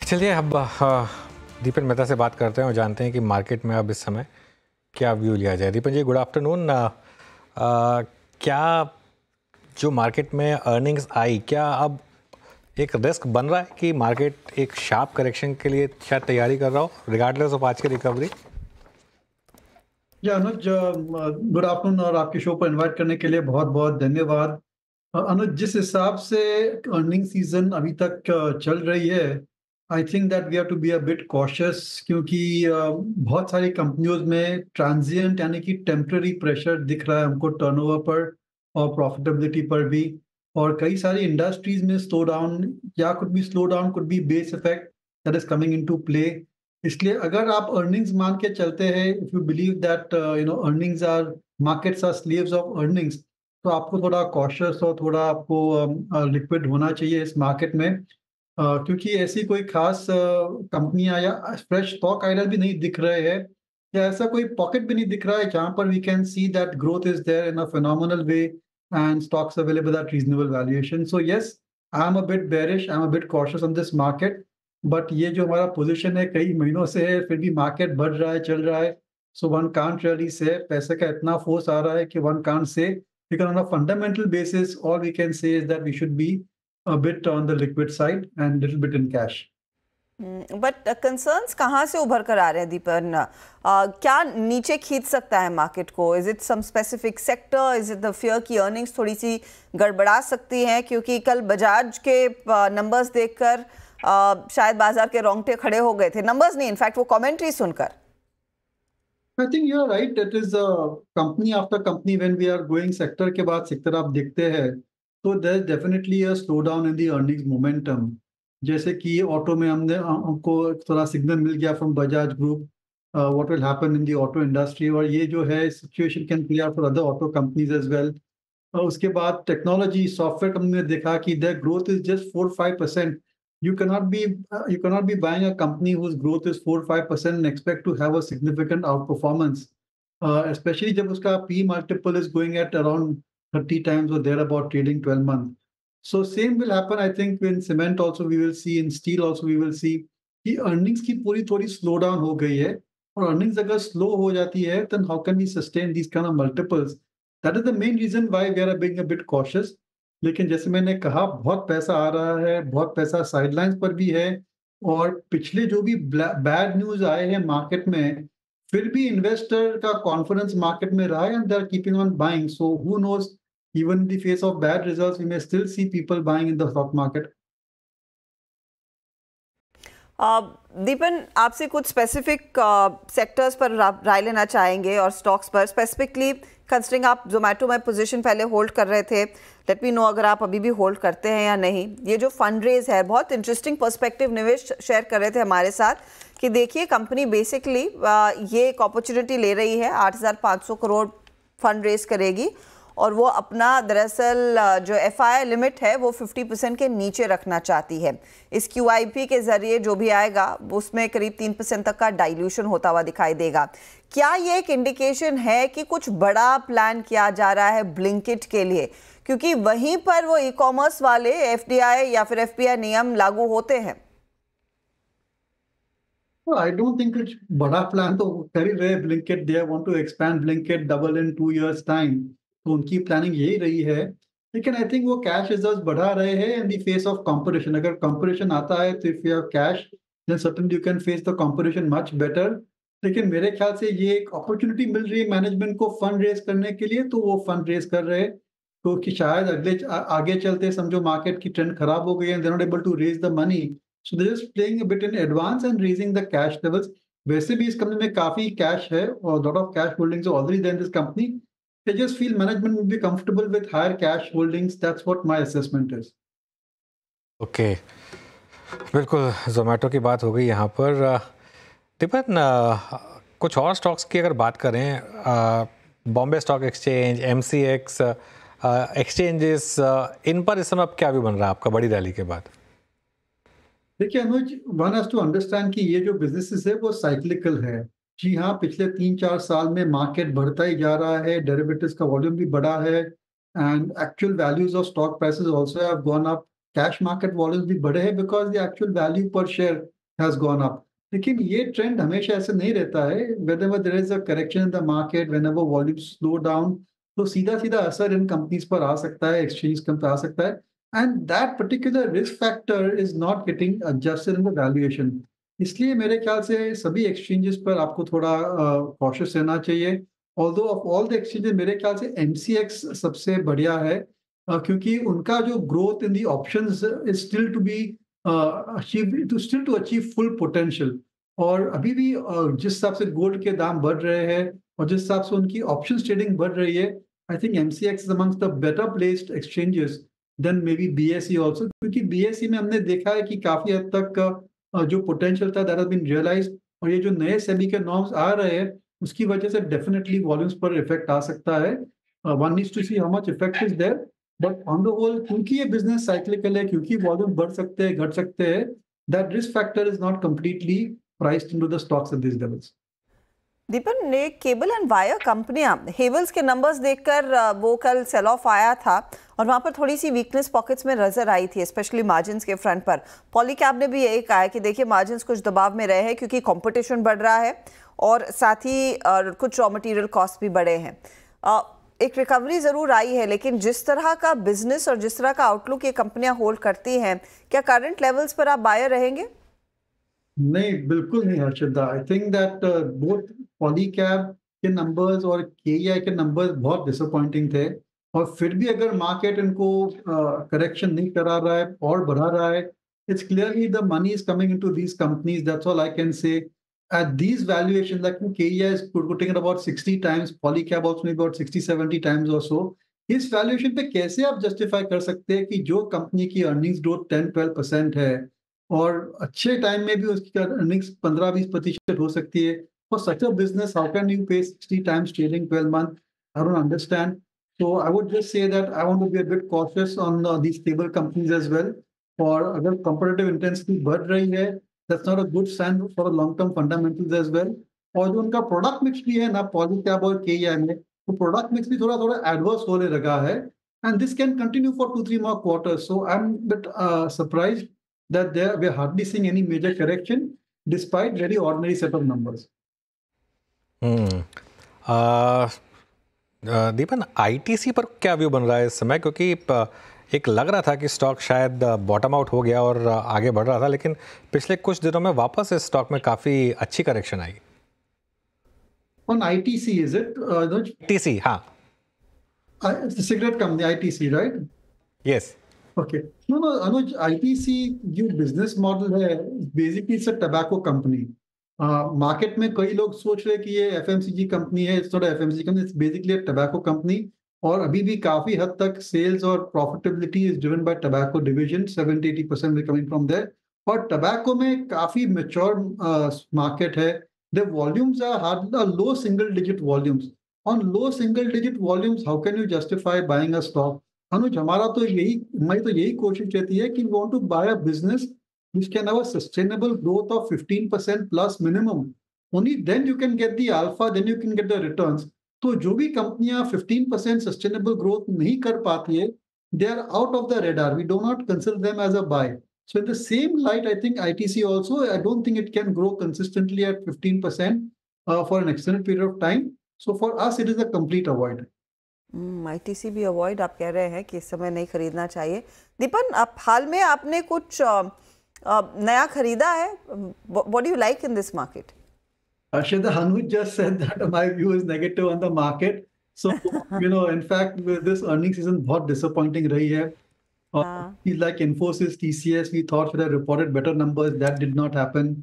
चलिए अब दीपन मेहता से बात करते हैं और जानते हैं कि मार्केट में अब इस समय क्या व्यू लिया जाए। दीपन जी, गुड आफ्टरनून। क्या जो मार्केट में अर्निंग्स आई, क्या अब एक रिस्क बन रहा है कि मार्केट एक शार्प करेक्शन के लिए शायद तैयारी कर रहा हो रिगार्डलेस ऑफ आज की रिकवरी? या अनुज, गुड आफ्टरनून और आपके शो पर इनवाइट करने के लिए बहुत बहुत धन्यवाद। अनुज, जिस हिसाब से अर्निंग सीजन अभी तक चल रही है, I think that we have to be a bit cautious, क्योंकि बहुत सारी कंपनियों में ट्रांजिएंट यानी कि टेम्पररी प्रेशर दिख रहा है हमको टर्नओवर पर और प्रॉफिटेबिलिटी पर भी। और कई सारी इंडस्ट्रीज में स्लो डाउन या could be slow down, could be base effect that is coming into play. इसलिए अगर आप अर्निंग्स मान के चलते हैं, if you believe that earnings are markets are slaves of earnings, तो आपको थोड़ा कॉशियस और थोड़ा आपको लिक्विड होना चाहिए इस मार्केट में। क्योंकि ऐसी कोई खास कंपनियां या फ्रेश स्टॉक आइडल भी नहीं दिख रहे हैं, या ऐसा कोई पॉकेट भी नहीं दिख रहा है जहां पर we can see that growth is there in a phenomenal way and stocks available at reasonable valuation. So yes, I am a bit bearish, I am a bit cautious on this market. But ये जो हमारा position है कई महीनों से है, फिर भी मार्केट बढ़ रहा है, चल रहा है। So one can't really say पैसे का इतना फोर्स आ रहा है कि one can't say, because on a fundamental basis, all we can say is that we should be a bit on the liquid side and little bit in cash. But concerns कहाँ से उभर कर आ रहे हैं दीपन? क्या नीचे खींच सकता है मार्केट को? Is it some specific sector? Is it the fear की अर्निंग्स थोड़ी सी गड़बड़ा सकती हैं? क्योंकि कल बजाज के नंबर्स देखकर शायद बाजार के रोंगटे खड़े हो गए थे, नंबर्स नहीं, इनफैक्ट वो कमेंट्री सुनकर। I think you're right. It is company after company when we are going sector के बाद sector आप देखते हैं, तो there is definitely a slowdown in the earnings momentum. जैसे कि ऑटो में हमको थोड़ा सिग्नल मिल गया from Bajaj group what will happen in the auto industry, और ये जो है situation can play out for other auto companies as well. और उसके बाद टेक्नोलॉजी सॉफ्टवेयर कंपनी ने देखा कि their growth is just 4-5%. You cannot be buying a company whose growth is 4-5% and expect to have a significant outperformance. Especially जब उसका P multiple is going at around 30 times or thereabout trailing 12 month. So same will happen, I think, in cement also we will see, in steel also we will see कि earnings की पूरी थोड़ी slow down हो गई है, और earnings अगर slow हो जाती है then how can we sustain these kind of multiples? That is the main reason why we are being a bit cautious. लेकिन जैसे मैंने कहा, बहुत पैसा आ रहा है, बहुत पैसा साइडलाइंस पर भी है, और पिछले जो भी बैड न्यूज आए हैं मार्केट में, फिर भी इन्वेस्टर का कॉन्फिडेंस मार्केट में रहा है and they are keeping on buying. So who knows, even in the face of bad results we may still see people buying in the stock market. Deepan, आपसे कुछ स्पेसिफिक सेक्टर्स पर राय लेना चाहेंगे और स्टॉक्स पर स्पेसिफिकली, कंसिडरिंग आप जोमेटो में position पहले होल्ड कर रहे थे, लेट मी नो अगर आप अभी भी होल्ड करते हैं या नहीं। ये जो फंड रेज है, बहुत इंटरेस्टिंग पर्सपेक्टिव निवेश शेयर कर रहे थे हमारे साथ कि देखिए कंपनी बेसिकली ये एक अपॉर्चुनिटी ले रही है, 8,500 करोड़ फंड रेज करेगी, और वो अपना दरअसल जो FII लिमिट है वो 50% के नीचे रखना चाहती है। इस QIP के ज़रिए जो भी आएगा उसमें करीब 3% तक का डाइल्यूशन होता हुआ दिखाई देगा। क्या ये एक इंडिकेशन है कि कुछ बड़ा प्लान किया जा रहा है ब्लिंकिट के लिए, क्योंकि वहीं पर वो ई-कॉमर्स वाले FDI या फिर FPI नियम लागू होते हैं? आई डोंट थिंक कुछ बड़ा प्लान तो कर ही रहे Blinkit. They want to expand Blinkit double in 2 years time, तो उनकी प्लानिंग यही रही है। लेकिन आई थिंक वो कैश रिजर्व्स बढ़ा रहे हैं in the face of competition. अगर कंपटीशन आता है तो if you have cash then certainly you can face the competition much better. लेकिन मेरे ख्याल से ये एक अपॉर्चुनिटी मिल रही है मैनेजमेंट को फंड रेज करने के लिए, तो वो फंड रेज कर रहे हैं। तो कि शायद आगे चलते समझो मार्केट की ट्रेंड खराब हो गई है, they not able to raise the money, so they just playing a bit in advance and raising the cash levels. वैसे भी इस कंपनी में काफी कैश है और lot of cash holdings already there in this company. They just feel management would be comfortable with higher cash holdings. That's what my assessment is. Okay, बिल्कुल जोमेटो की बात हो गई यहाँ पर। दीपन, कुछ और स्टॉक्स की अगर बात करें, Bombay stock exchange, MCX exchanges, इन पर इस समय अब क्या भी बन रहा है आपका बड़ी रैली के बाद? देखिए अनुज, वन हैज टू अंडरस्टैंड कि ये जो बिजनेसेस है वो साइक्लिकल है। जी हाँ, पिछले 3-4 साल में मार्केट बढ़ता ही जा रहा है, डेरिवेटिव्स का वॉल्यूम भी बढ़ा है, and actual values of stock prices also have gone up. Cash market volumes भी बढ़े हैं बिकॉज द एक्चुअल वैल्यू पर शेयर has gone up. लेकिन ये ट्रेंड हमेशा ऐसे नहीं रहता है. Whenever there is a correction in the market, whenever volumes slow down, तो सीधा सीधा असर इन कंपनीज पर आ सकता है, एक्सचेंज पर आ सकता है. And that particular risk factor is not getting adjusted in the valuation. इसलिए मेरे ख्याल से सभी एक्सचेंजेस पर आपको थोड़ा कॉशियस रहना चाहिए. Although of all the exchanges मेरे ख्याल से एमसीएक्स सबसे बढ़िया है, क्योंकि उनका जो growth in the options is still to be still to achieve full potential. और अभी भी जिस हिसाब से गोल्ड के दाम बढ़ रहे हैं और जिस हिसाब से उनकी ऑप्शन ट्रेडिंग बढ़ रही है, I think MCX is amongst the better placed exchanges than maybe BSE also. क्योंकि बीएसई में हमने देखा है कि काफी हद तक जो पोटेंशियल था दैट हैज बीन रियलाइज्ड, और ये जो नए सेबी के नॉर्म्स आ रहे हैं उसकी वजह से डेफिनेटली वॉल्यूम्स पर इफेक्ट आ सकता है. One needs to see how much effect is there. But on the whole, क्योंकि ये बिजनेस साइक्लिकल है, क्योंकि वॉल्यूम बढ़ सकते हैं, घट सकते हैं, that risk factor is not completely priced into the stocks at this levels. Deepan, ने केबल एंड वायर कंपनियां हेवल्स के नंबर्स देखकर वो कल सेल ऑफ आया था और वहां पर थोड़ी सी वीकनेस पॉकेट्स में नजर आई थी, स्पेशली मार्जिन्स के फ्रंट पर. पॉलीकैब ने भी यही कहा है कि देखिए मार्जिन्स कुछ दबाव में रहे हैं क्योंकि कंपटीशन बढ़ रहा है और साथ ही कुछ रॉ मटेरियल कॉस्ट भी बढ़े हैं. एक रिकवरी जरूर आई है, लेकिन जिस तरह का बिजनेस और जिस तरह का आउटलुक ये कंपनियां होल्ड करती हैं, क्या करंट लेवल्स पर आप बायर रहेंगे? नहीं, बिल्कुल नहीं हर्षिता. आई थिंक दैट बोथ पॉलीकैब के नंबर्स और केईआई के नंबर्स बहुत डिसअपॉइंटिंग थे, और फिर भी अगर मार्केट इनको करेक्शन नहीं करा रहा है और बढ़ा रहा है, it's clearly the money is coming into these companies. That's all I can say. At these valuations, like KEI is putting it about 60 times, Polycab also maybe about 60-70 times or so. इस valuation पे कैसे आप justify कर सकते हैं कि जो company की अर्निंग्स ग्रोथ 10-12% है और अच्छे टाइम में भी उसकी अर्निंग्स 15-20% हो सकती है, for such a business how can you pay 60 times trailing 12 month? I don't understand. So I would just say that I want to be a bit cautious on these stable companies as well. और अगर competitive intensity बढ़ रही है, that's not a good sign for long-term fundamentals as well. और जो उनका product mix भी है ना पॉलीकैब और केईआई में, तो प्रोडक्ट मिक्स भी थोड़ा थोड़ा एडवर्स होने लगा है, and this can continue for 2-3 more quarters. So I'm a bit surprised that we're hardly seeing any major correction despite very ordinary set of numbers. Deepan, ITC पर क्या व्यू बन रहा है इस समय? क्योंकि एक लग रहा था कि स्टॉक शायद बॉटम आउट हो गया और आगे बढ़ रहा था, लेकिन पिछले कुछ दिनों में वापस इस स्टॉक में काफी अच्छी correction I. On ITC, is it? ITC, हाँ. It's a cigarette company, ITC, right? Yes. Okay. No, Anuj, ITC जो business model है, basically it's a tobacco company. Market में कई लोग सोच रहे हैं कि ये एफएमसीजी कंपनी है. It's not FMCG company, it's basically a tobacco company. और अभी भी काफी हद तक सेल्स और profitability is driven by tobacco division. 70-80% भी कमिंग फ्रॉम देयर. और टबैको में काफी मैच्योर मार्केट है. The volumes are hard low single digit volumes. On low single digit volumes how can you justify buying a stock? Anuj, हमारी तो यही कोशिश रहती है कि we want to buy a business which can have a sustainable growth of 15% plus minimum. Only then you can get the alpha, then you can get the returns. तो जो भी कंपनियां 15% sustainable growth नहीं कर पाती है, they are out of the radar. We do not consider them as a buy. So in the same light, I think ITC also, I don't think it can grow consistently at 15% for an extended period of time. So for us, it is a complete avoid. ITC भी avoid आप कह रहे हैं कि इस समय नहीं खरीदना चाहिए. दीपन, आप हाल में आपने कुछ नया खरीदा है? What do you like in this market? Ashita, Anuj just said that my view is negative on the market. So, in fact, this earnings season बहुत disappointing रही है. Like Infosys, TCS, we thought should have reported better numbers. That did not happen.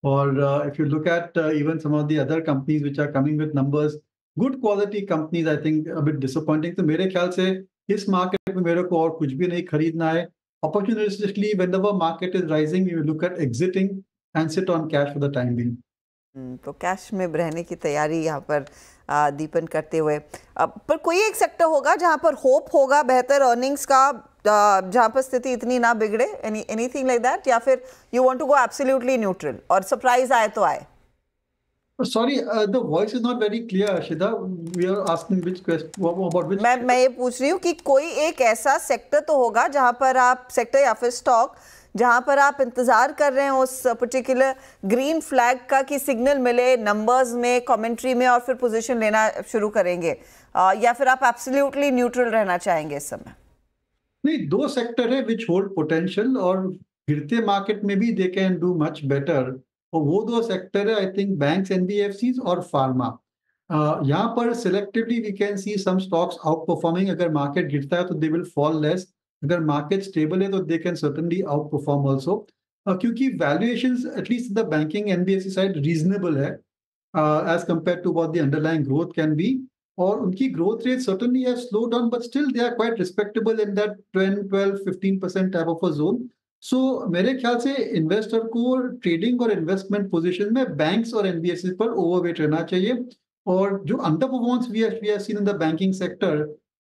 Or if you look at even some of the other companies which are coming with numbers, good quality companies, I think a bit disappointing. तो मेरे ख्याल से इस market में मेरे को और कुछ भी नहीं खरीदना है. Opportunistically, whenever market is rising, you look at exiting and sit on cash for the time being. तो कैश में रहने की तैयारी यहाँ पर दीपन करते हुए. पर कोई एक सेक्टर होगा जहाँ पर होप होगा बेहतर अर्निंग्स का, जहाँ पर स्थिति इतनी ना बिगड़े? एनीथिंग लाइक दैट, या फिर you want to go absolutely neutral और सरप्राइज आए तो आए? Sorry, the voice is not very clear, Ashita. We are asking which question, about which? मैं ये पूछ रही हूँ कि कोई एक ऐसा सेक्टर तो होगा जहाँ पर आप, सेक्टर या फिर स्टॉक जहां पर आप इंतजार कर रहे हैं उस पर्टिकुलर ग्रीन फ्लैग का कि सिग्नल मिले नंबर्स में, कमेंट्री में, और फिर पोजीशन लेना शुरू करेंगे, या फिर आप एब्सोल्युटली न्यूट्रल रहना चाहेंगे इस समय? नहीं, दो सेक्टर है विच होल्ड पोटेंशियल, और गिरते मार्केट में भी they can do much better, और वो दो सेक्टर है आई थिंक बैंक्स, एनबीएफसीज और फार्मा। यहाँ पर selectively we can see some stocks out performing. अगर मार्केट गिरता है तो दे विल फॉल लेस, अगर मार्केट स्टेबल है तो they can certainly out perform also, क्योंकि valuations at least the banking NBFC side reasonable है as compare to what the underlying growth can be, और उनकी growth rate certainly have slow down but still they are quite respectable in that 10, 12, 15% type of a zone. So मेरे ख्याल से investor को trading और investment position में banks और NBFC पर ओवरवेट रहना चाहिए, और जो under performance we have seen in the banking sector,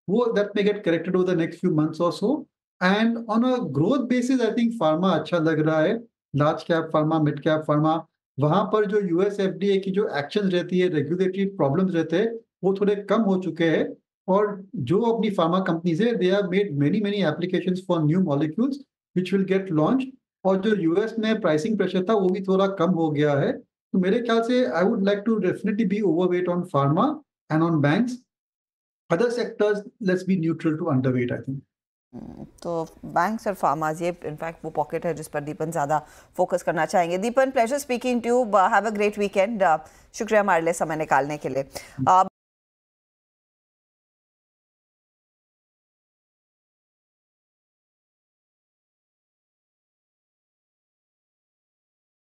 वो that may get corrected over the next few months और so. And on a growth basis I think pharma अच्छा लग रहा है, large cap pharma, mid cap pharma. वहां पर जो US FDA की जो एक्शन रहती है, रेगुलेटरी प्रॉब्लम्स रहते हैं, वो थोड़े कम हो चुके हैं, और जो अपनी फार्मा कंपनीज है they have made many applications for new molecules which will get launch, और जो यूएस में प्राइसिंग प्रेशर था वो भी थोड़ा कम हो गया है। तो मेरे ख्याल से I would like to definitely be overweight on pharma and on banks. Other sectors let's be neutral to underweight I think. तो बैंक्स और फार्माज, ये इनफैक्ट वो पॉकेट है जिस पर दीपन ज़्यादा फोकस करना चाहेंगे। Deepan, pleasure speaking to you, have a great weekend. शुक्रिया हमारे लिए समय निकालने के लिए।